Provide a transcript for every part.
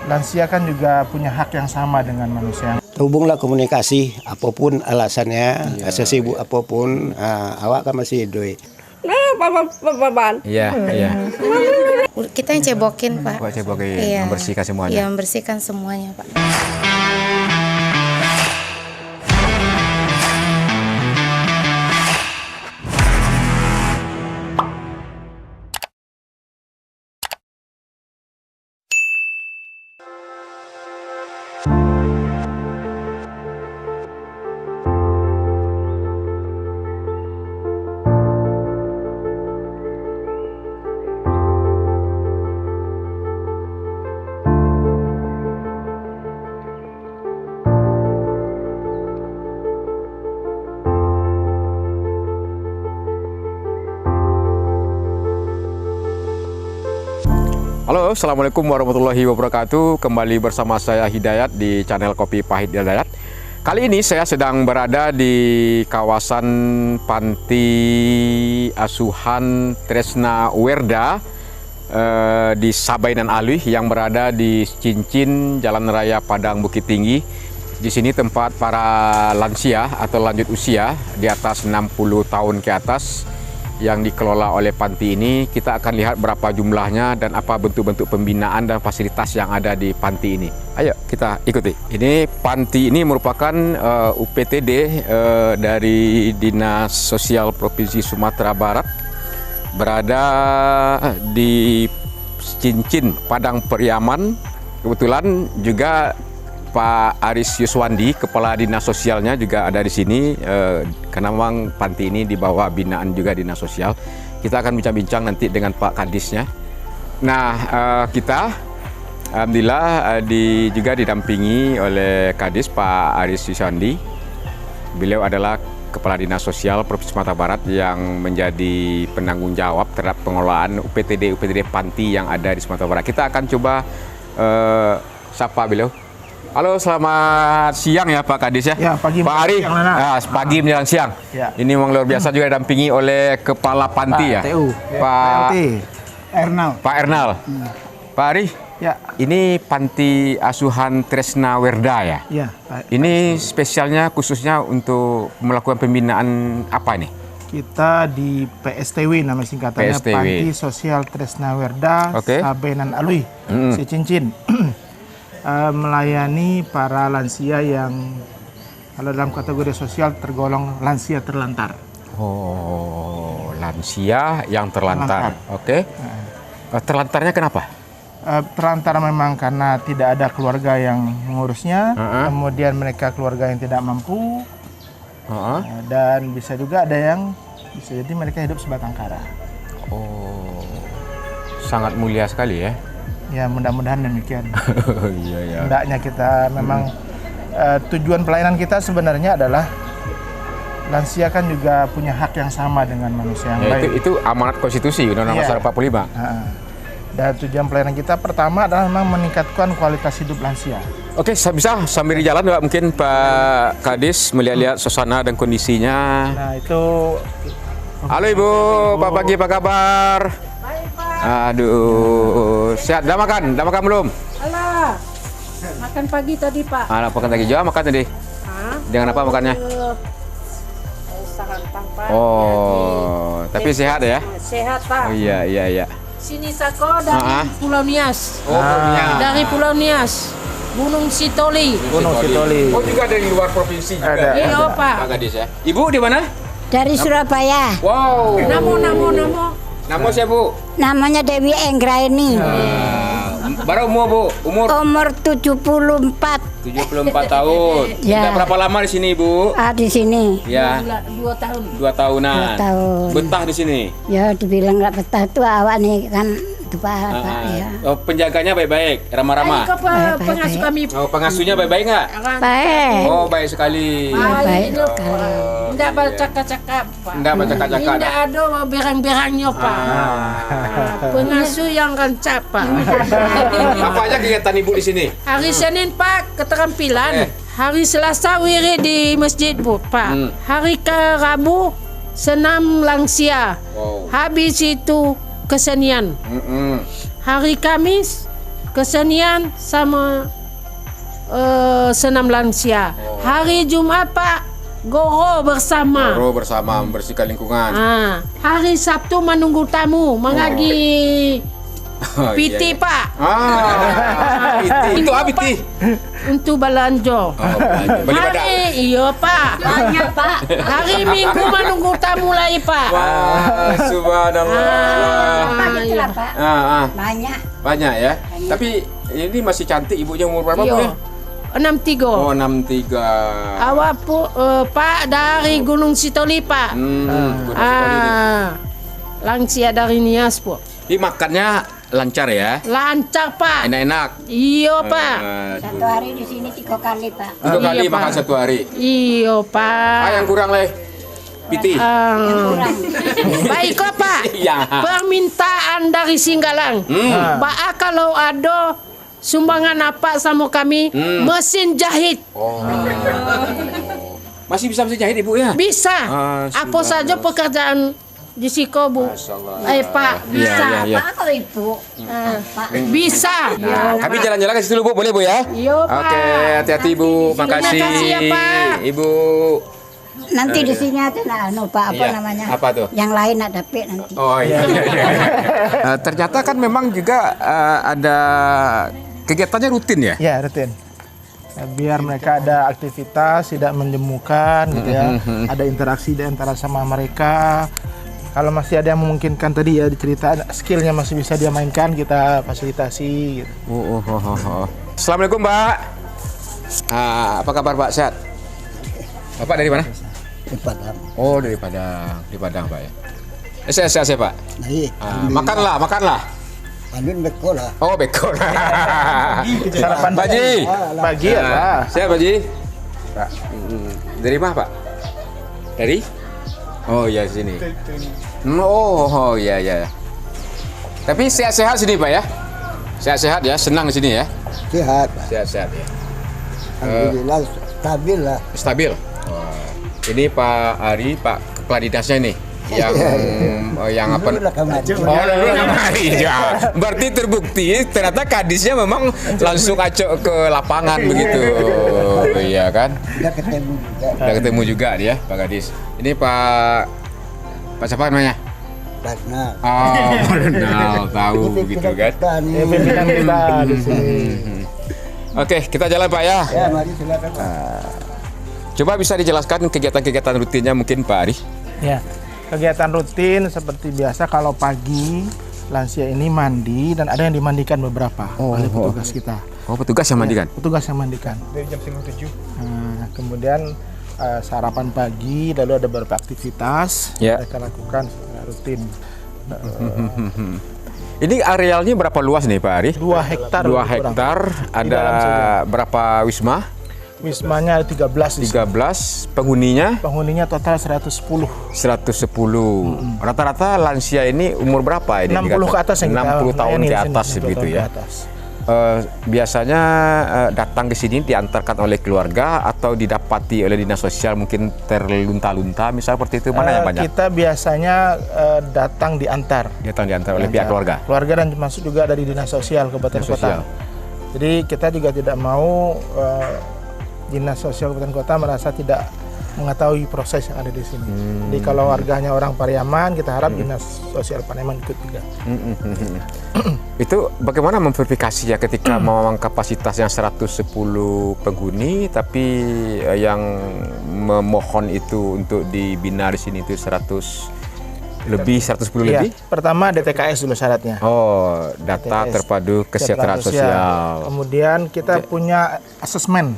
lansia kan juga punya hak yang sama dengan manusia. Hubunglah komunikasi, apapun alasannya, sesibuk apapun, awak kan masih hidup. Iya, iya. Kita yang cebokin, Pak. Buat cebokin, Iya. membersihkan semuanya. Iya, membersihkan semuanya, Pak. Halo, Assalamualaikum warahmatullahi wabarakatuh. Kembali bersama saya Hidayat di channel Kopi Pahit Hidayat. Kali ini saya sedang berada di kawasan Panti Asuhan Tresna Werda di Sabainan Alui yang berada di Cincin, Jalan Raya Padang Bukit Tinggi. Di sini tempat para lansia atau lanjut usia di atas 60 tahun ke atas yang dikelola oleh panti ini. Kita akan lihat berapa jumlahnya dan apa bentuk-bentuk pembinaan dan fasilitas yang ada di panti ini. Ayo kita ikuti. Ini panti ini merupakan UPTD dari Dinas Sosial Provinsi Sumatera Barat, berada di Cincin, Padang Pariaman. Kebetulan juga Pak Aris Yuswandi, Kepala Dinas Sosialnya juga ada di sini, karena memang panti ini di bawah binaan juga Dinas Sosial. Kita akan bincang-bincang nanti dengan Pak Kadisnya. Nah, kita alhamdulillah juga didampingi oleh Kadis Pak Aris Yuswandi. Beliau adalah Kepala Dinas Sosial Provinsi Sumatera Barat yang menjadi penanggung jawab terhadap pengelolaan UPTD panti yang ada di Sumatera Barat. Kita akan coba sapa beliau. Halo, selamat siang ya Pak Kadis ya. Ya, pagi. Pak Ari, pagi menjelang siang. Ya. Ini memang luar biasa juga didampingi oleh Kepala Panti ya. TU. Pak Ernal. Pak Ernal. Pak Ari, Ya. ini Panti Asuhan Tresna Werda ya. Ya. Ini spesialnya khususnya untuk melakukan pembinaan apa nih? Kita di PSTW nama singkatannya, PSTW. Panti Sosial Tresna Werda, Oke. Sabainan Alui, si Cincin. Melayani para lansia yang kalau dalam kategori sosial tergolong lansia terlantar. Oh, lansia yang terlantar. Oke. Terlantarnya kenapa? Terlantar memang karena tidak ada keluarga yang mengurusnya, kemudian mereka keluarga yang tidak mampu, dan bisa juga ada yang bisa jadi mereka hidup sebatang kara. Oh, sangat mulia sekali ya. Ya, mudah-mudahan demikian. Iya ya. Hendaknya kita memang tujuan pelayanan kita sebenarnya adalah lansia kan juga punya hak yang sama dengan manusia yang lain. Itu amanat konstitusi Undang-Undang Dasar 45. Dan tujuan pelayanan kita pertama adalah memang meningkatkan kualitas hidup lansia. Oke, bisa sambil di jalan Pak, mungkin Pak Kadis melihat-lihat suasana dan kondisinya. Nah, itu. Halo Ibu, Pak pagi, apa kabar? Aduh, sehat. Udah makan? Udah makan belum? Alah, makan pagi tadi Pak. Makan lagi juga makan tadi. Dengan apa makannya? Sarantang Pak. Oh, tapi sehat ya? Sehat Pak. Oh iya. Sini Sako dari Pulau Nias. Oh, Dari Pulau Nias. Gunung Sitoli. Gunung Sitoli. Oh, juga dari luar provinsi juga. Ada. Iya Pak. Pak Kadis ya. Ibu di mana? Dari Surabaya. Wow. Namo. Nama siapa Bu? Namanya Dewi Enggraini. Baru umur Bu? Umur 74. 74 tahun. Ya. Sudah berapa lama di sini, Bu? Di sini. Ya. 2 tahun. 2 tahunan. 2 tahun. Betah di sini. Ya, dibilang nggak betah tuh awak nih kan itu Pak ya. Oh, penjaganya baik-baik, ramah-ramah. Pengasuh kami. Oh, pengasuhnya baik-baik nggak? Baik. Oh, baik sekali. Baik sekali. Tidak bercakap-cakap Pak. Nggak bercakap-cakap. Tidak ada berang-berangnya Pak. Pengasuh yang rancak Pak. Apa aja kegiatan Ibu di sini? Hari Senin Pak keterampilan. Hari Selasa wirid di masjid Bu Pak. Hari Rabu senam lansia. Wow. Habis itu kesenian. Hari Kamis kesenian sama senam lansia. Hari Jumat Pak, goro bersama. Goro bersama membersihkan lingkungan. Hari Sabtu menunggu tamu, mengagi piti Pak. Piti. Itu apa piti? Untuk belanja. Beli badak. Iya Pak. Banyak Pak. Hari Minggu menunggu tamu lagi Pak. Wah, subhanallah. Banyak lah Pak. Banyak. Banyak ya. Tapi ini masih cantik ibunya, umur berapa Bu ya? 63. Oh, 63. Awak Pak dari Gunung Sitoli Pak. Gunung Sitoli ini. Lansia dari Nias Bu. Ini makannya lancar ya? Lancar Pak. Enak-enak. Iya Pak. Satu hari di sini 3 kali Pak. 3 kali Iya, makan Pak. satu hari. Iya Pak. Yang kurang leh. Piti. Kurang. Baik kok Pak. Iya. Permintaan dari Singgalang. Pak kalau ada sumbangan apa sama kami, mesin jahit. Masih bisa jahit Ibu ya? Bisa. Ah, Apa saja pekerjaan di Siko Bu. Pak, bisa. Iya. Pak kalau Ibu. Pak. Bisa. Nah, kami jalan-jalan ke situ dulu Bu, boleh Bu ya? Iya Pak. Oke, hati-hati Bu. Makasih. Terima kasih ya, Pak. Ibu. Nanti di sini ada Pak apa Iya. namanya? Apa tuh? Yang lain ada P nanti. Oh iya. Ternyata kan memang juga ada kegiatannya rutin ya? Ya, rutin. Biar mereka ada aktivitas, tidak menjemukan gitu ya. Ada interaksi di antara sama mereka. Kalau masih ada yang memungkinkan tadi ya diceritain skillnya masih bisa dia mainkan, kita fasilitasi gitu. Assalamualaikum Mbak. Apa kabar Pak? Sehat? Bapak dari mana? Di Padang. Oh dari Padang, di Padang Pak ya. Sehat Pak. Baik. Makanlah. Andun beko lah. Oh beko. Sarapan Pak Ji. pagi ya Pak. Sehat Pak Ji. Dari mana Pak? Dari? Oh ya sini. Oh iya. Tapi sehat-sehat sini Pak ya? Sehat-sehat ya, senang di sini ya? Sehat. Sehat-sehat ya. Alhamdulillah stabil lah. Stabil. Ini Pak Ari, Pak Kepala Dinasnya nih. Yang apa? Dulu lah kamari. Oh, dulu kamari ya. Berarti terbukti ternyata kadisnya memang langsung acok ke lapangan begitu. Iya kan? Udah ketemu juga. Udah ketemu juga dia, Pak Kadis. Ini Pak siapa namanya? Karena Oh, kenal, tahu gitu kan. Pimpinan kita di sini. Oke, kita jalan Pak ya. Ya, mari silakan Pak. Coba bisa dijelaskan kegiatan-kegiatan rutinnya mungkin Pak Ari? Ya, kegiatan rutin seperti biasa kalau pagi lansia ini mandi dan ada yang dimandikan beberapa oleh petugas kita. Oh, petugas yang mandikan? Petugas yang mandikan. Dari jam 7. Nah, kemudian sarapan pagi, lalu ada beberapa aktivitas Ya. mereka lakukan secara rutin. Ini arealnya berapa luas nih Pak Ari? 2 hektar. 2 lebih kurang. hektar, Di ada dalam saja. berapa wisma? Wismanya ada 13 di sini. 13, penghuninya Penghuninya total 110. 110. Rata-rata lansia ini umur berapa ini? 60 ke atas yang kita 60 tahun layani ke di sini, atas 60 begitu tahun ya. ke atas. Biasanya datang ke sini diantarkan oleh keluarga atau didapati oleh dinas sosial mungkin terlunta-lunta misalnya seperti itu, mana yang banyak? Kita biasanya datang diantar. Datang diantar oleh pihak keluarga. Keluarga dan termasuk juga dari dinas sosial Kabupaten Dinas Kota. sosial. Jadi kita juga tidak mau dinas sosial Kabupaten Kota merasa tidak mengetahui proses yang ada di sini. Jadi kalau warganya orang Pariaman, kita harap dinas sosial Pariaman ikut juga. Itu bagaimana memverifikasi ya ketika memang kapasitasnya 110 penghuni tapi yang memohon itu untuk dibina di sini itu 110 Iya, lebih? pertama DTKS dulu syaratnya. Oh, data DTKS, terpadu kesejahteraan sosial. Kemudian kita punya asesmen.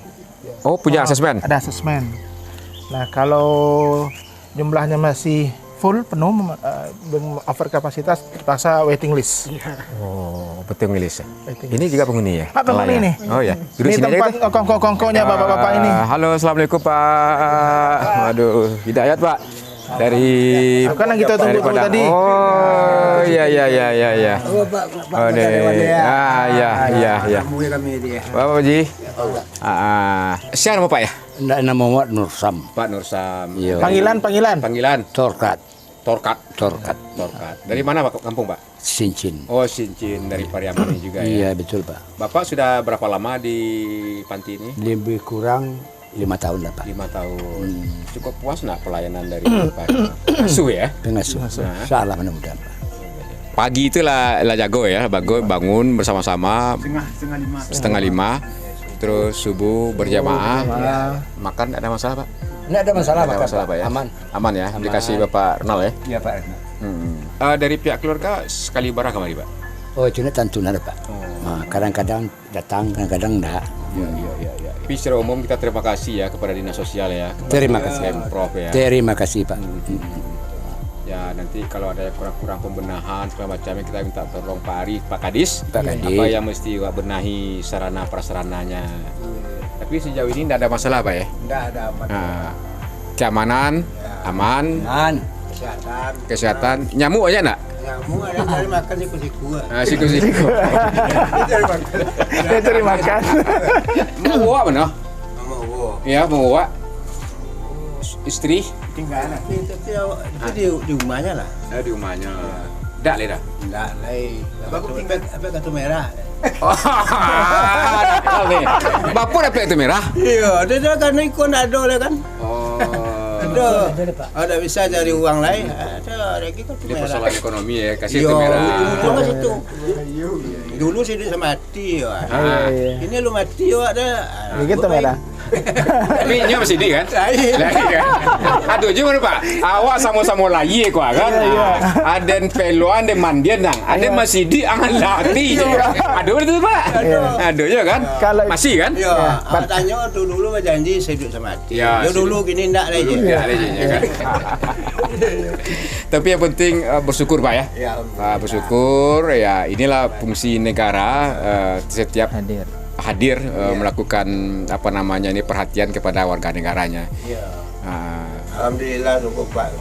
Oh, punya asesmen? Ada asesmen. Nah, kalau jumlahnya masih full, penuh, over kapasitas, terpaksa waiting list. Oh, betul ngelis. Waiting Ini juga penghuni ya? Pak, penghuni Nelayan? ini. Oh ya. Duduk Ini sini aja tempat kita. kongko-kongkonya bapak-bapak ini. Halo, assalamualaikum Pak. Waduh, Hidayat Pak. Dari Bukan yang kita dari tunggu-tunggu Padang. tadi. Oh, iya. Oh, Pak Oh, deh. Iya. kami dia. Bapak Ji. Siapa nama Pak ya? Nama Muhammad Nursam. Pak Nursam. Iya. Panggilan. Panggilan. Torkat. Torkat. Torkat. Dari mana Pak? Kampung Pak? Cincin. Oh, Cincin dari Pariaman juga ya. Iya betul Pak. Bapak sudah berapa lama di panti ini? Lebih kurang 5 tahun lah Pak. 5 tahun. Cukup puas nggak pelayanan dari Pak Pengasuh ya? Pengasuh. Salah mudah-mudahan Pak. Pagi itulah jago ya, bangun bersama-sama setengah lima, terus subuh berjamaah, makan ada masalah Pak? Nggak ada masalah Ada masalah Pak ya? Aman ya, dikasih Bapak Ronald ya? Iya Pak. Dari pihak keluarga sekali ibadah kemari Pak? Oh itu tentu ada Pak. Kadang-kadang datang, kadang-kadang enggak. Tapi secara umum kita terima kasih ya kepada Dinas Sosial ya. Terima kasih. Pemprov ya. Terima kasih Pak. Ya nanti kalau ada yang kurang-kurang pembenahan segala macamnya kita minta tolong Pak Arif, Pak Kadis. Pak Kadis. Apa yang mesti benahi sarana prasarananya. Tapi sejauh ini tidak ada masalah Pak ya? Enggak ada apa. Keamanan, aman, kesehatan. Nyamuk aja enggak? Nyamuk ada dari makan siku-siku. Siku-siku. Dia cari makan. Mau bawa mana? Mau. Ya, mau bawa. Istri? Tinggal itu di rumahnya lah. Di rumahnya. Enggak le dah. Enggak lai. Apa kartu merah? Nakal nih. Bapak dapat itu merah? Iya, dia kan ikon ada lah kan. Oh. Ada bisa cari uang lain. Ada lagi kartu Ini merah. persoalan ekonomi ya, kasih itu merah. Cuma situ. Dulu sih dia mati ya. Ini lu mati ya ada. Begitu merah. Tapi ini masih di kan? Lain kan? Aduh cuma Pak, awak sama-sama lagi kok kan? Ada peluang, ada mandian nang, ada masih di angan latih. Aduh itu Pak. Aduh ya kan? Masih kan? Iya. Tanya tuh dulu janji saya hidup sama mati. Ya, Ya dulu gini enggak lagi. kan? Tapi yang penting bersyukur Pak ya. Bersyukur ya inilah fungsi negara setiap hadir melakukan apa namanya ini perhatian kepada warga negaranya. Alhamdulillah cukup Pak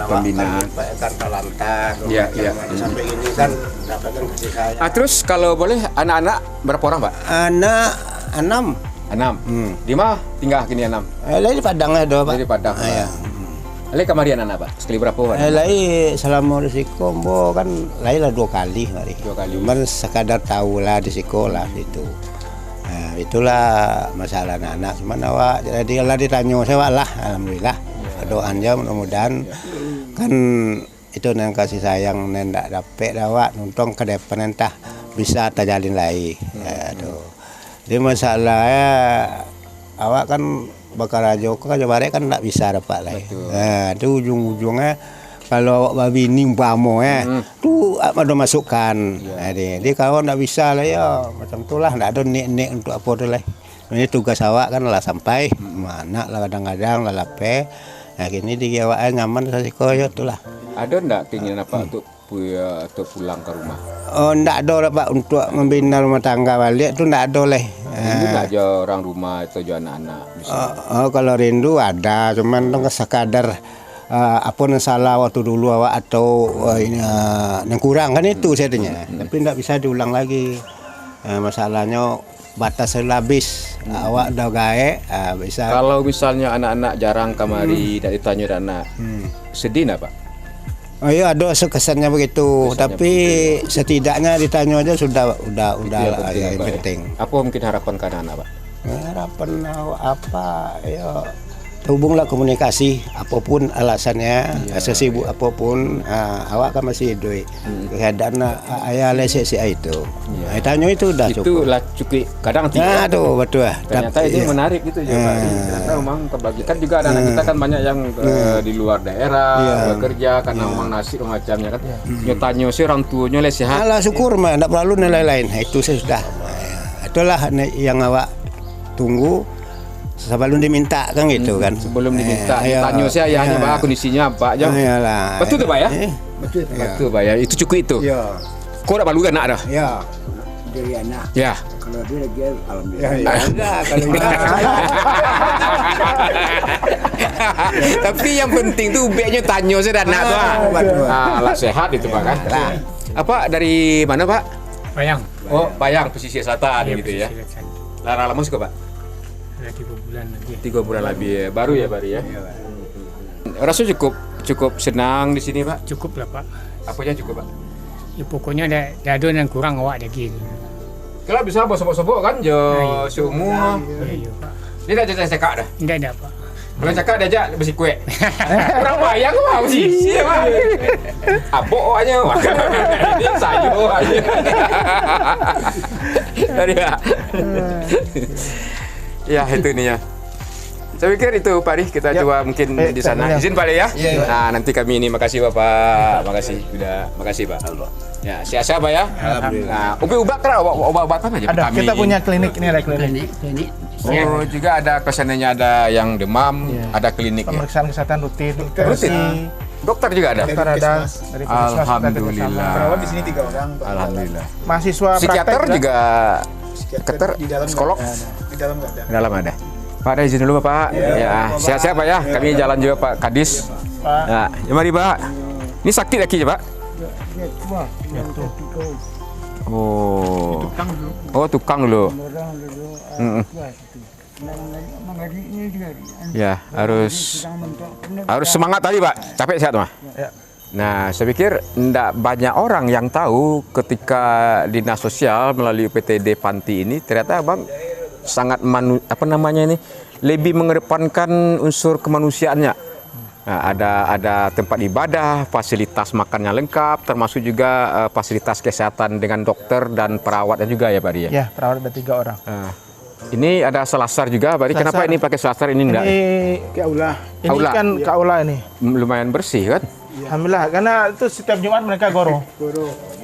pembinaan Pak Kartalanta. Sampai ini kan dapatkan kasih sayang. Terus kalau boleh anak-anak berapa orang Pak? Anak 6. Di mana tinggal kini 6? Lai di Padang ada Pak. Dari Padang. Iya. Lai kemari anak-anak Pak? Sekali berapa Pak? Lai selama di Sikombo kan lai lah 2 kali mari. 2 kali. Cuman sekadar tahu lah di sekolah itu. Nah, itulah masalah anak-anak. Cuman awak jadi Allah ditanya saya lah, alhamdulillah. Doanya mudah-mudahan kan itu yang kasih sayang nendak dapat awak nuntung ke depan entah bisa terjalin lagi. Aduh. Jadi masalahnya awak kan bakal rajo kan bare kan enggak bisa dapat lagi. Nah, itu ujung-ujungnya kalau awak babi ni umpama tu ada masukan. Jadi kalau enggak bisa lah ya macam itulah enggak ada nik-nik untuk apa tu lah. Ini tugas awak kan lah sampai mana lah kadang-kadang lah lape. Nah kini di awak nyaman sasiko ya itulah. Ada enggak keinginan apa untuk pulang ke rumah? Oh enggak ada lah Pak untuk membina rumah tangga balik tu enggak ada lah. Rindu enggak aja orang rumah atau anak-anak? Kalau rindu ada, cuman dong sekadar apa yang salah waktu dulu awak atau yang kurang kan itu saya tanya. Tapi tidak bisa diulang lagi. Masalahnya batas habis. Awak dah gae bisa. Kalau misalnya anak-anak jarang kemari tidak ditanya anak, sedih enggak Pak? Oh iya ada kesannya begitu, tapi setidaknya ditanya aja sudah lah yang penting. Apa mungkin harapan ke anak-anak Pak? Harapan apa ya hubunglah komunikasi apapun alasannya sesibuk apapun awak kan masih hidup keadaan ayah lesek itu tanya itu dah cukup itulah cukup kadang tidak tuh betul ternyata itu menarik gitu juga karena memang kebagikan juga anak-anak kita kan banyak yang di luar daerah bekerja karena memang nasib macamnya kan nyatanya sih orang tuanya sehat alah syukur mah tidak perlu nilai lain itu sudah itulah yang awak tunggu sebelum diminta kan gitu kan. Sebelum diminta, tanya saya ayahnya Pak kondisinya apa aja. Betul tuh Pak ya? Betul Pak ya. Itu cukup itu. Iya. Kau udah balugan anak dah? Iya. Dari anak. Ya. Kalau dia lagi alhamdulillah. Enggak kalau enggak. Tapi yang penting tuh ubeknya tanya saya dan anak tuh. Lah sehat itu Pak kan. Apa dari mana Pak? Payang. Oh, Payang pesisir selatan gitu ya. Lara lama suka Pak? 3 bulan lagi. 3 bulan lebih ya. Baru ya. Rasa cukup cukup senang di sini Pak? Cukup lah Pak. Apanya cukup Pak? Ya, pokoknya ada yang kurang awak daging. Kalau bisa sobok-sobok kan jo semua. Iya Pak. Dia dah jadi cakap dah. Tidak ada Pak. Kalau cakap dia ajak besi kue. Kurang bayar kau mau sih Pak. Abok aja makan. Ini sayur aja. Tadi Pak. Ya itu nih ya. Saya pikir itu Pak Ari, kita coba mungkin di sana. Izin Pak Ari ya. Nah, nanti kami ini makasih Bapak. Makasih Pak. Ya, sehat-sehat Pak ya. Alhamdulillah. Nah, obat kan obat apa aja? Ada, kita punya klinik, ini ada klinik. Oh, juga ada kesannya ada yang demam, ada klinik ya. Pemeriksaan kesehatan rutin. Dokter juga ada. Dokter ada dari Puskesmas, Alhamdulillah. Perawat di sini 3 orang. Alhamdulillah. Mahasiswa Psikiater praktek juga psikiater, di dalam psikolog Di dalam nggak ada. di dalam ada. Pak, ada izin dulu Pak. Ya, sehat-sehat Pak ya. Kami jalan juga Pak Kadis. Ya, mari Pak. Ini sakit lagi ya Pak? Oh. Oh, tukang dulu. Ya, harus semangat tadi Pak. Capek sehat Pak. Nah, saya pikir tidak banyak orang yang tahu ketika dinas sosial melalui PTD Panti ini ternyata Bang sangat lebih mengedepankan unsur kemanusiaannya. Nah, ada tempat ibadah, fasilitas makannya lengkap, termasuk juga fasilitas kesehatan dengan dokter dan perawatnya juga ya Pak Ari ya? Ya, perawat ada 3 orang. Ini ada selasar juga Pak Ari. Kenapa ini pakai selasar ini enggak? Ini aula. Ini Aula. kan ke aula ini. Lumayan bersih kan? Alhamdulillah, karena itu setiap Jumat mereka goro.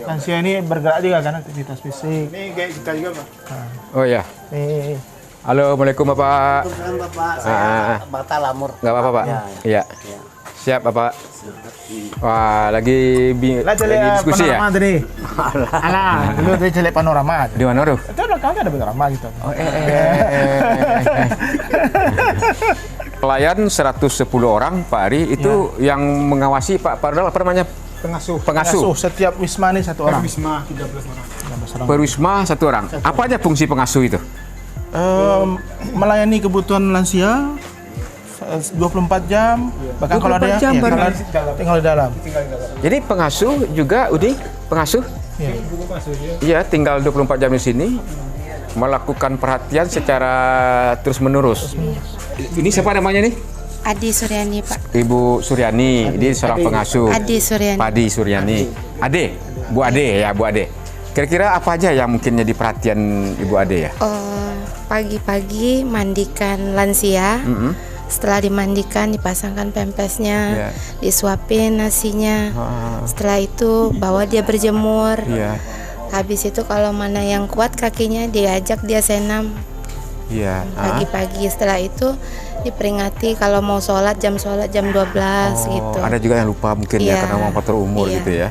Lansia ini bergerak juga kan aktivitas fisik. Ini kayak kita juga Pak. Oh ya. Nih, Halo, Assalamualaikum Bapak. Bapak, saya Bata Lamur. Nggak apa-apa Pak? Iya. Siap Bapak. Wah, lagi lah jelek diskusi ya? panorama tadi. Alah, dulu dia jelek panorama. Di mana tuh? Itu belakang ada panorama gitu. Oh, Pelayan 110 orang Pak Ari itu yang mengawasi Pak Pardal apa namanya? Pengasuh. Pengasuh. Setiap wisma ini 1 orang. Wisma 13 orang. Per wisma 1 orang. Apa aja fungsi pengasuh itu? Melayani kebutuhan lansia 24 jam, bahkan kalau ada 24 jam ya, baru. kalau tinggal di dalam. Jadi pengasuh juga pengasuh? Iya, tinggal 24 jam di sini melakukan perhatian secara terus-menerus. Ini siapa namanya nih? Adi Suryani Pak. Ibu Suryani, ini seorang pengasuh. Adi Suryani. Padi Suryani. Ade, Bu Ade ya, Bu Ade. Kira-kira apa aja yang mungkin jadi perhatian Ibu Ade ya? Pagi-pagi mandikan lansia. Setelah dimandikan dipasangkan pempesnya, disuapin nasinya. Setelah itu bawa dia berjemur. Habis itu kalau mana yang kuat kakinya diajak dia senam. Pagi-pagi. Setelah itu diperingati kalau mau sholat jam 12 gitu. Ada juga yang lupa mungkin ya karena mau faktor umur gitu ya.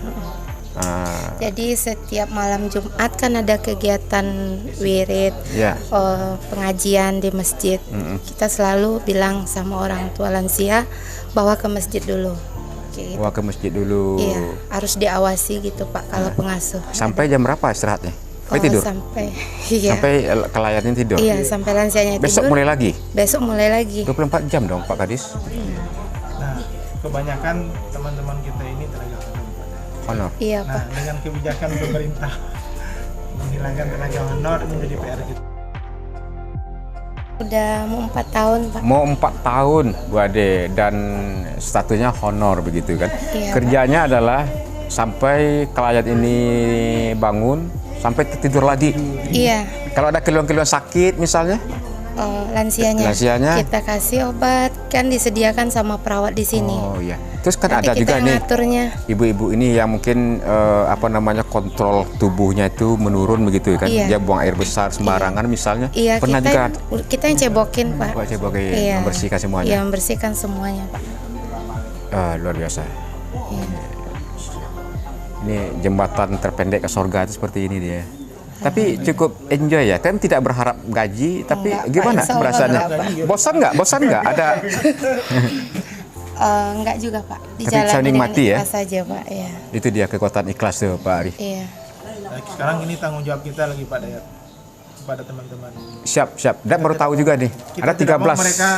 Jadi setiap malam Jumat kan ada kegiatan wirid, pengajian di masjid. Kita selalu bilang sama orang tua lansia bawa ke masjid dulu. Gitu. Bawa ke masjid dulu. Iya, harus diawasi gitu Pak kalau pengasuh. Sampai jam berapa istirahatnya? Sampai tidur? Sampai kelayannya tidur? Iya, sampai lansianya tidur. Besok mulai lagi? Besok mulai lagi. 24 jam dong Pak Kadis? Nah, kebanyakan teman-teman kita ini tenaga honor. Iya Pak. Pak. Nah, dengan kebijakan pemerintah menghilangkan tenaga honor ini menjadi PR kita. Udah mau 4 tahun Pak. Mau 4 tahun Bu Ade dan statusnya honor begitu kan? Iya, Kerjanya adalah sampai klien ini bangun sampai tertidur lagi. Iya. Kalau ada keluhan-keluhan sakit misalnya? Lansianya kita kasih obat, kan disediakan sama perawat di sini. Oh iya. Terus kan Nanti ada juga nih ngaturnya. ibu-ibu ini yang mungkin kontrol tubuhnya itu menurun begitu kan? Iya. Dia buang air besar sembarangan misalnya. Iya, Pernah juga kita yang cebokin Pak. Iya. Membersihkan semuanya. Iya, membersihkan semuanya Pak. Luar biasa. Iya. Ini jembatan terpendek ke surga itu seperti ini dia. Tapi cukup enjoy ya, kan tidak berharap gaji, tapi Enggak, gimana Pak, perasaannya? Bosan nggak? Ada? Enggak juga Pak, Tapi dijalani bisa nikmati dengan ya? ikhlas saja Pak. Iya. Itu dia kekuatan ikhlas tuh Pak Ari. Iya. Nah, sekarang ini tanggung jawab kita lagi Pak Dayat kepada teman-teman. Siap. Dan baru tahu juga nih, Kita ada 13. mereka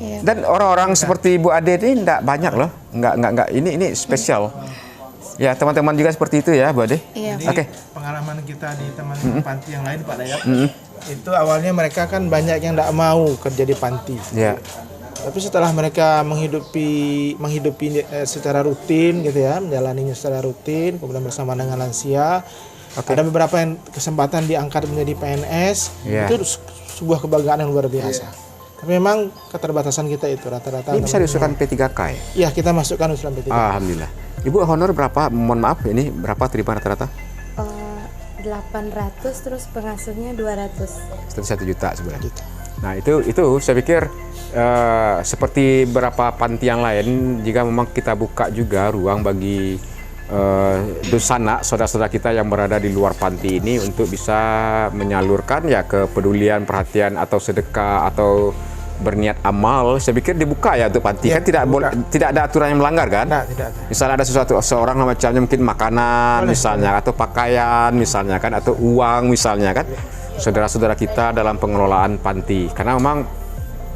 Iya. Dan orang-orang seperti Bu Ade ini enggak banyak loh. Enggak. Ini spesial. Ya, teman-teman juga seperti itu ya, Bu Ade. Iya. Jadi pengalaman kita di teman panti yang lain Pak Dayat, itu awalnya mereka kan banyak yang tidak mau kerja di panti. Ya. Tapi setelah mereka menghidupi secara rutin gitu ya, menjalaninya secara rutin, kemudian bersama dengan lansia, ada beberapa yang kesempatan diangkat menjadi PNS, itu sebuah kebanggaan yang luar biasa. Tapi memang keterbatasan kita itu rata-rata. Ini bisa diusulkan P3K ya? Iya, kita masukkan usulan P3K. Alhamdulillah. Ibu honor berapa? Mohon maaf, ini berapa terima rata-rata? 800 terus pengasuhnya 200. Sekitar 1 juta sebenarnya. Nah itu saya pikir seperti beberapa panti yang lain, jika memang kita buka juga ruang bagi dosana saudara-saudara kita yang berada di luar panti ini untuk bisa menyalurkan ya kepedulian, perhatian atau sedekah atau berniat amal, saya pikir dibuka ya untuk panti. Kan tidak ada aturan yang melanggar kan? Tidak. Misalnya ada seorang macamnya mungkin makanan misalnya atau pakaian misalnya kan atau uang misalnya kan. Saudara-saudara kita dalam pengelolaan panti. Karena memang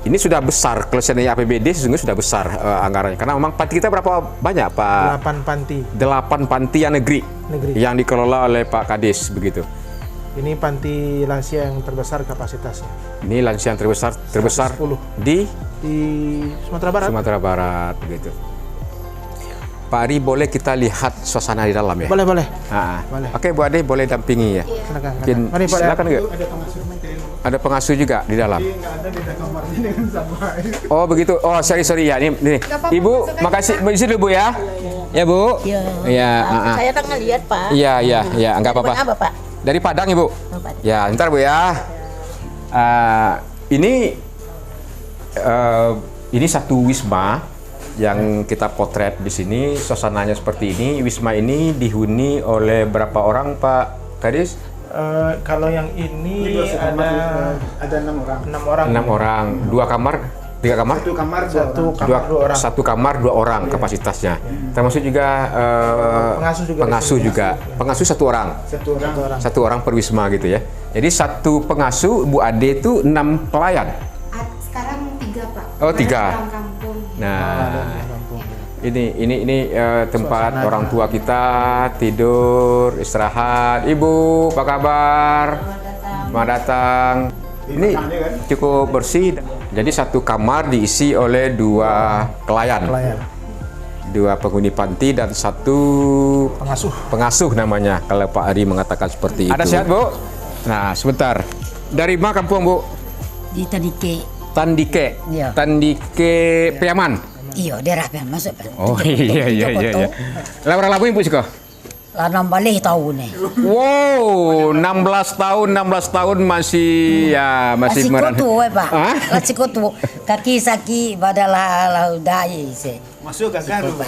ini sudah besar, kalau seandainya APBD sesungguhnya sudah besar anggarannya. Karena memang panti kita berapa banyak Pak? 8 panti. 8 panti yang negeri. yang dikelola oleh Pak Kadis begitu. Ini panti lansia yang terbesar kapasitasnya. Ini lansia yang terbesar di Sumatera Barat. Sumatera Barat begitu. Pak Ari, boleh kita lihat suasana di dalam ya? Boleh. Boleh. Oke, Bu Ade boleh dampingi ya. Silakan. Mari Pak. Silakan enggak? Ada pengasuh juga di dalam. Oh begitu. Oh sorry ya. Ini. Ibu, makasih. Isi dulu Bu ya. Ya Bu. Iya. Saya tak ngelihat Pak. Iya. Enggak apa-apa. Apa Pak? Dari Padang Ibu. Ya, ntar Bu ya. Ini satu wisma yang kita potret di sini. Suasananya seperti ini. Wisma ini dihuni oleh berapa orang Pak Kadis? Kalau yang ini ada 6 orang. 6 orang. 2 kamar, 3 kamar? Satu kamar 2 orang kapasitasnya. Termasuk juga pengasuh juga. Pengasuh 1 orang. 1 orang per wisma gitu ya. Jadi satu pengasuh Bu Ade itu 6 pelayan. Sekarang 3 Pak. Oh 3. Kampung. Nah, ini tempat orang tua kita tidur, istirahat. Ibu, apa kabar? Selamat datang. Ini cukup bersih. Jadi satu kamar diisi oleh 2 pelayan. 2 penghuni panti dan 1 pengasuh namanya kalau Pak Ari mengatakan seperti itu. Ada sehat Bu? Nah sebentar. Dari mana kampung Bu? Di Tandike. Iya. Tandike Piaman. Iya, daerah Piaman masuk Pak. Oh iya. Laura labu Ibu sih kok? Lah 16 tahun nih. Wow, 16 tahun masih meran. Masih kutu Pak. Masih kutu. Kaki saki badalah dai se. Masuk kakak Pak.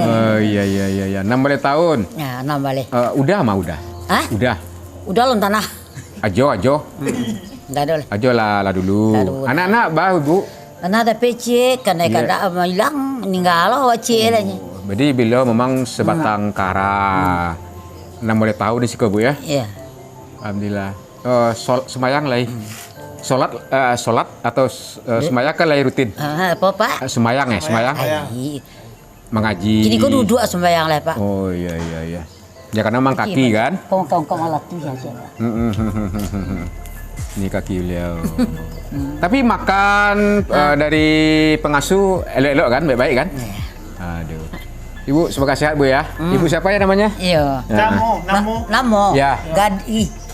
Oh iya. 16 tahun. Ya, 16. Udah. Hah? Udah lon tanah. Ajo. Enggak ada. Ajo lah dulu. Anak-anak bahu Bu. Anak ada PC kan kada hilang meninggal PC lah. Jadi beliau memang sebatang kara. 16 tahun di sini Bu ya. Iya. Alhamdulillah. Semayang lah. Sholat atau semayang kan lah rutin. Apa Pak? Semayang. Mengaji. Jadi kok duduk sembahyang lah Pak. Oh iya. Ya karena memang kaki kan. Kong alat tuh ya. Ini kaki beliau. Tapi makan dari pengasuh elok-elok kan, baik-baik kan? Aduh. Ibu semoga sehat Bu ya. Ibu siapa ya namanya? Iya. Namo. Ya.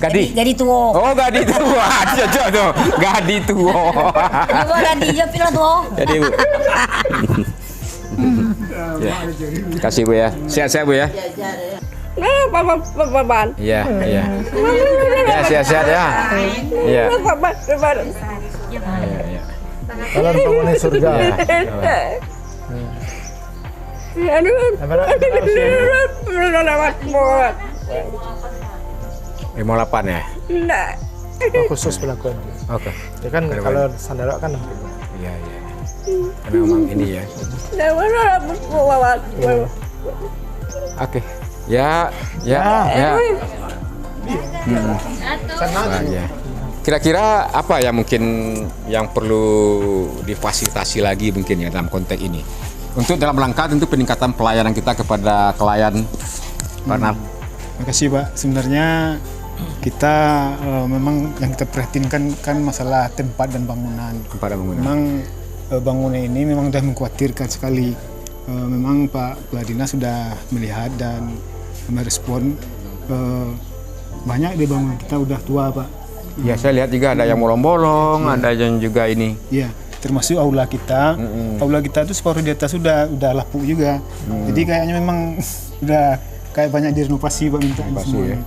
Gadi tua. Oh Gadi tua. Cocok tuh. Gadi tua. Ibu Gadi aja pilih tua. Jadi Bu. Ya. Kasih Bu ya. Sehat-sehat Bu ya. Iya. Ya sehat-sehat ya. Iya. Kalau penghuni surga. 58 ya? Khusus pelakuan. Oke. Ya kan kalau sandalok kan. Iya. Karena memang ini ya. Oke. Ya. Kira-kira apa yang mungkin yang perlu difasilitasi lagi mungkin ya dalam konteks ini? Untuk dalam rangka tentu peningkatan pelayanan kita kepada klien, Pak Nal. Terima kasih Pak. Sebenarnya kita memang yang kita perhatikan kan masalah tempat dan bangunan. Tempat dan bangunan. Memang bangunan ini memang sudah mengkhawatirkan sekali. Memang Pak Kepala Dinas sudah melihat dan merespon banyak di bangunan kita udah tua Pak. Ya, saya lihat juga ada yang bolong-bolong, ada yang juga ini. Iya, termasuk aula kita. Aula kita itu separuh di atas sudah lapuk juga. Jadi kayaknya memang udah kayak banyak direnovasi Pak, minta semua. Ya.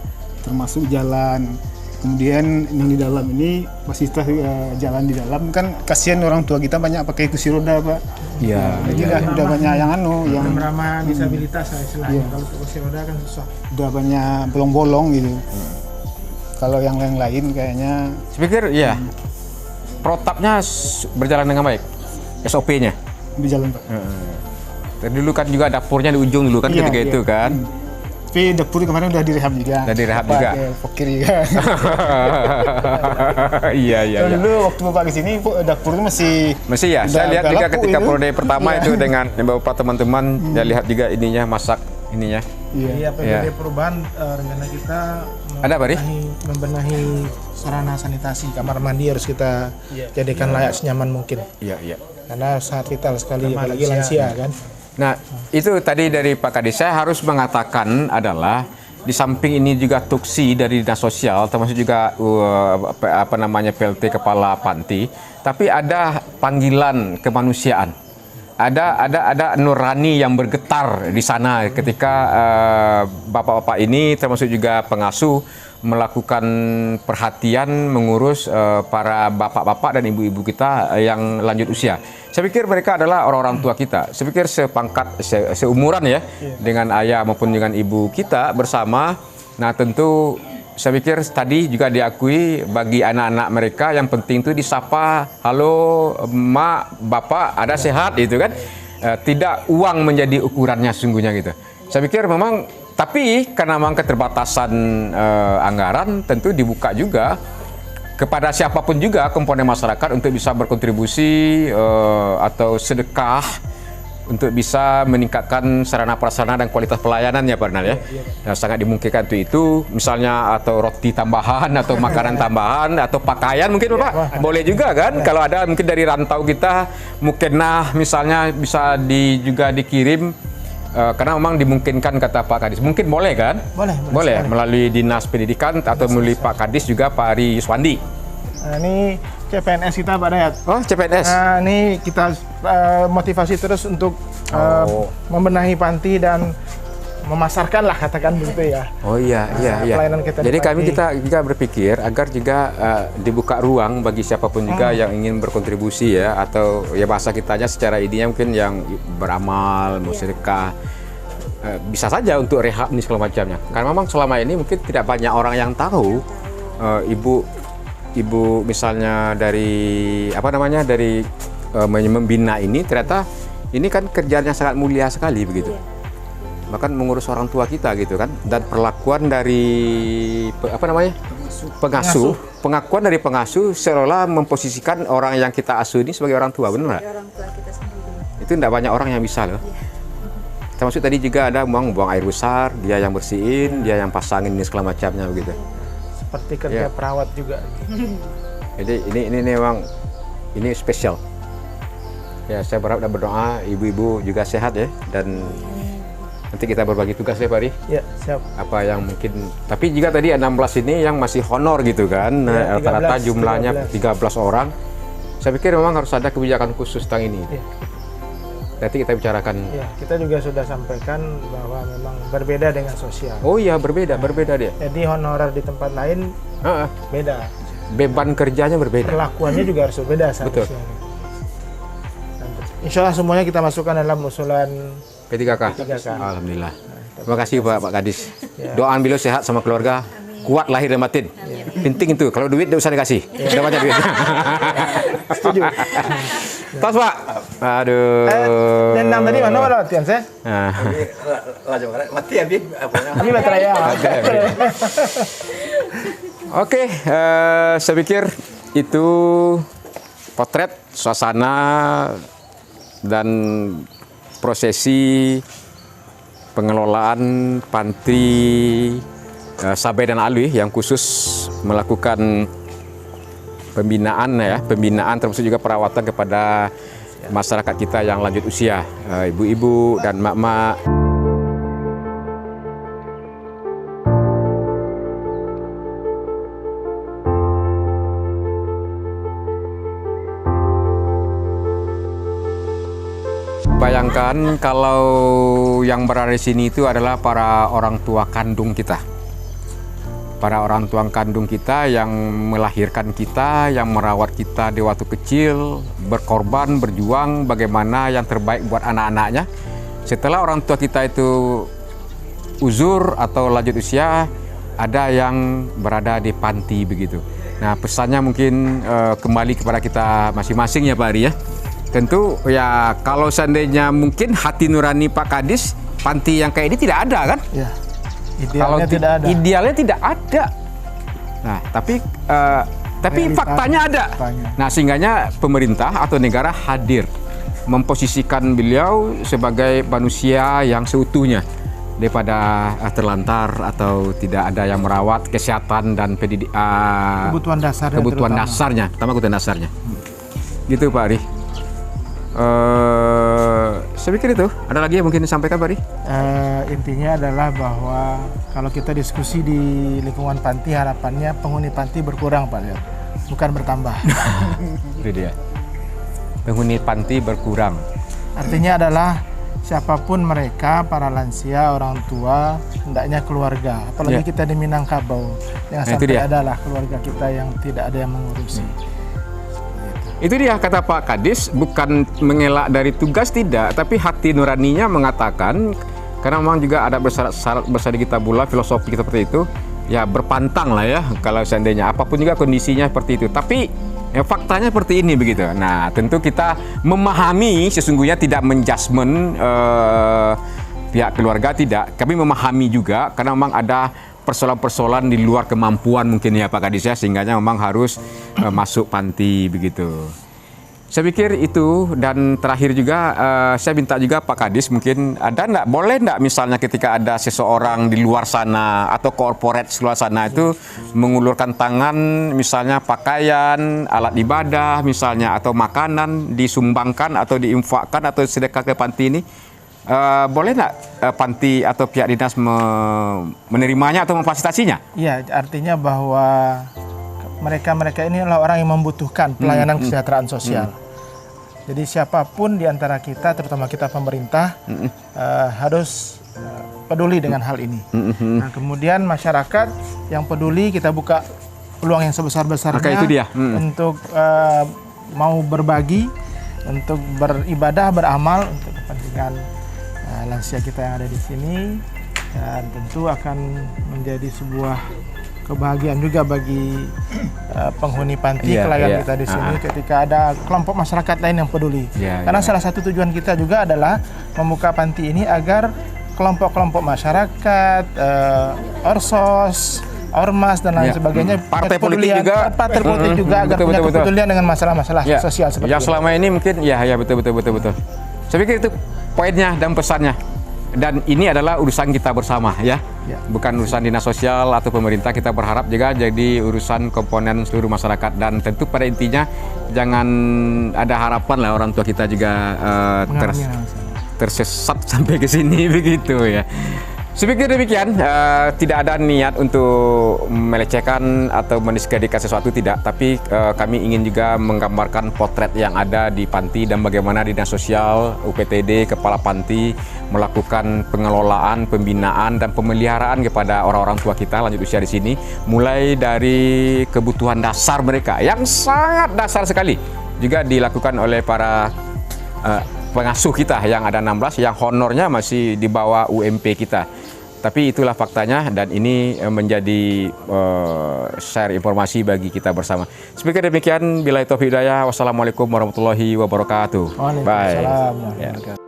Termasuk jalan. Kemudian yang di dalam ini fasilitas jalan di dalam kan kasihan orang tua kita banyak pakai kursi roda Pak. Iya. Jadi udah banyak yang yang ramah disabilitas istilahnya. Kalau kursi roda kan susah. Udah banyak bolong-bolong gitu. Kalau yang lain kayaknya Saya pikir ya protapnya berjalan dengan baik, SOP-nya. berjalan Pak. Dulu kan juga dapurnya di ujung dulu kan Iya, ketika iya. itu kan. Tapi dapur kemarin udah direhab juga. Udah direhab Bapak juga. kayak Pokir juga. Iya. Dulu waktu Bapak kesini dapur itu Masih ya, saya udah lihat juga laku ketika itu. periode pertama Iya. itu dengan beberapa teman-teman, saya lihat juga ininya masak ininya. Iya, Iya. PBB perubahan rencana kita Ada apa, Ri? membenahi sarana sanitasi kamar mandi harus kita jadikan layak senyaman mungkin. Iya. Karena sangat vital sekali apalagi lansia kan. Nah, itu tadi dari Pak Kadis, saya harus mengatakan adalah di samping ini juga tuksi dari Dinas Sosial, termasuk juga PLT Kepala Panti, tapi ada panggilan kemanusiaan. Ada nurani yang bergetar di sana ketika bapak-bapak ini termasuk juga pengasuh melakukan perhatian mengurus para bapak-bapak dan ibu-ibu kita yang lanjut usia. Saya pikir mereka adalah orang-orang tua kita. Saya pikir sepangkat, seumuran ya dengan ayah maupun dengan ibu kita bersama. Nah tentu saya pikir tadi juga diakui bagi anak-anak mereka yang penting itu disapa, halo mak, bapak, ada sehat itu kan. Tidak uang menjadi ukurannya sesungguhnya gitu. Saya pikir memang, tapi karena memang keterbatasan anggaran tentu dibuka juga kepada siapapun juga komponen masyarakat untuk bisa berkontribusi atau sedekah untuk bisa meningkatkan sarana prasarana dan kualitas pelayanannya Pak Rinal ya. Nah, sangat dimungkinkan untuk itu misalnya atau roti tambahan atau makanan tambahan atau pakaian mungkin Bapak boleh juga kan kalau ada mungkin dari rantau kita mungkin misalnya bisa juga dikirim karena memang dimungkinkan kata Pak Kadis. Mungkin boleh kan? Boleh melalui Dinas Pendidikan atau melalui Pak Kadis juga Pak Ari Yuswandi. Nah, ini CPNS kita Pak Dayat. Oh, CPNS. Nah, ini kita motivasi terus untuk membenahi panti dan memasarkan lah katakan begitu ya. Oh iya. Pelayanan kita Jadi di kami panti. kita juga berpikir agar juga dibuka ruang bagi siapapun juga yang ingin berkontribusi ya atau ya bahasa kitanya secara idenya mungkin yang beramal, mau sedekah. Bisa saja untuk rehab ini segala macamnya. Karena memang selama ini mungkin tidak banyak orang yang tahu ibu misalnya dari dari membina ini ternyata ini kan kerjaan yang sangat mulia sekali begitu. Bahkan mengurus orang tua kita gitu kan, dan perlakuan dari pengasuh, pengakuan dari pengasuh seolah memposisikan orang yang kita asuh ini sebagai orang tua, benar nggak? Orang tua kita sendiri. Itu tidak banyak orang yang bisa loh. Termasuk tadi juga ada buang air besar, dia yang bersihin, dia yang pasangin ini segala macamnya begitu. Seperti kerja perawat juga. Jadi ini memang ini spesial. Ya saya berharap dan berdoa ibu-ibu juga sehat ya dan nanti kita berbagi tugas ya Pak Ri. Ya, siap. Apa yang mungkin, tapi juga tadi 16 ini yang masih honor gitu kan, Ya, rata-rata jumlahnya 13 orang. Saya pikir memang harus ada kebijakan khusus tentang ini. Ya. Nanti kita bicarakan. Ya, kita juga sudah sampaikan bahwa memang berbeda dengan sosial. Oh iya berbeda dia. Jadi honorer di tempat lain beda. Beban kerjanya berbeda. Perlakuannya juga harus berbeda seharusnya. Betul. Insya Allah semuanya kita masukkan dalam usulan P3K. Alhamdulillah. Terima kasih Pak Kadis. Doakan beliau sehat sama keluarga, kuat lahir dan batin. Penting itu. Kalau duit tidak usah dikasih. Sudah banyak duit. Setuju. Tos Pak. Aduh. Dan tadi mana latihan saya? Mati habis. Ini baterai ya. Oke, saya pikir itu potret suasana dan prosesi pengelolaan panti Sabai dan Alwi yang khusus melakukan pembinaan termasuk juga perawatan kepada masyarakat kita yang lanjut usia, ibu-ibu dan mak-mak. Bayangkan kalau yang berada di sini itu adalah para orang tua kandung kita. Para orang tua kandung kita yang melahirkan kita, yang merawat kita di waktu kecil, berkorban, berjuang bagaimana yang terbaik buat anak-anaknya. Setelah orang tua kita itu uzur atau lanjut usia, ada yang berada di panti begitu. Nah, pesannya mungkin kembali kepada kita masing-masing ya Pak Ari ya. Tentu ya kalau seandainya mungkin hati nurani Pak Kadis, panti yang kayak ini tidak ada kan? Ya, idealnya tidak ada. Idealnya tidak ada. Nah, tapi faktanya ada. Nah, sehingganya pemerintah atau negara hadir memposisikan beliau sebagai manusia yang seutuhnya daripada terlantar atau tidak ada yang merawat kesehatan dan kebutuhan dasarnya, terutama kebutuhan dasarnya. Gitu Pak Ari. Saya pikir itu. Ada lagi yang mungkin disampaikan Pak Ari? Intinya adalah bahwa kalau kita diskusi di lingkungan panti, harapannya penghuni panti berkurang Pak ya, bukan bertambah. Itu dia. Penghuni panti berkurang. Artinya adalah siapapun mereka, para lansia, orang tua, hendaknya keluarga. Apalagi kita di Minangkabau, yang sampai adalah keluarga kita yang tidak ada yang mengurusi. Itu dia kata Pak Kadis, bukan mengelak dari tugas tidak, tapi hati nuraninya mengatakan, karena memang juga ada bersyarat di kitabullah, filosofi kita seperti itu, ya berpantang lah ya kalau seandainya apapun juga kondisinya seperti itu. Tapi faktanya seperti ini begitu. Nah, tentu kita memahami sesungguhnya tidak menjudgment pihak keluarga tidak. Kami memahami juga karena memang ada persoalan-persoalan di luar kemampuan mungkin ya Pak Kadis ya, sehingga memang harus masuk panti begitu. Saya pikir itu. Dan terakhir juga saya minta juga Pak Kadis mungkin boleh enggak misalnya ketika ada seseorang di luar sana atau korporat di luar sana itu mengulurkan tangan misalnya pakaian, alat ibadah misalnya atau makanan disumbangkan atau diinfakkan atau sedekah ke panti ini. Boleh nggak panti atau pihak dinas menerimanya atau memfasilitasinya? Iya, artinya bahwa mereka ini adalah orang yang membutuhkan pelayanan kesejahteraan sosial. Jadi siapapun di antara kita, terutama kita pemerintah, harus peduli dengan hal ini. Nah, kemudian masyarakat yang peduli, kita buka peluang yang sebesar-besarnya untuk mau berbagi, untuk beribadah, beramal untuk kepentingan lansia kita yang ada di sini, dan tentu akan menjadi sebuah kebahagiaan juga bagi penghuni panti klien kita di sini ketika ada kelompok masyarakat lain yang peduli. Karena salah satu tujuan kita juga adalah membuka panti ini agar kelompok-kelompok masyarakat, orsos, ormas dan lain sebagainya, partai politik juga agar punya kepedulian dengan masalah-masalah sosial seperti yang selama ini mungkin betul. Saya pikir itu poinnya dan pesannya. Dan ini adalah urusan kita bersama ya. Bukan urusan dinas sosial atau pemerintah. Kita berharap juga jadi urusan komponen seluruh masyarakat, dan tentu pada intinya jangan ada harapan lah orang tua kita juga tersesat sampai ke sini begitu ya. Saya pikir demikian, tidak ada niat untuk melecehkan atau mendiskreditkan sesuatu, tidak. Tapi kami ingin juga menggambarkan potret yang ada di panti dan bagaimana dinas sosial, UPTD, kepala panti melakukan pengelolaan, pembinaan dan pemeliharaan kepada orang-orang tua kita lanjut usia di sini, mulai dari kebutuhan dasar mereka yang sangat dasar sekali, juga dilakukan oleh para pengasuh kita yang ada 16 yang honornya masih di bawah UMP kita. Tapi itulah faktanya, dan ini menjadi share informasi bagi kita bersama. Semoga demikian, billahi taufiq hidayah. Wassalamualaikum warahmatullahi wabarakatuh. Waalaikumsalam. Bye.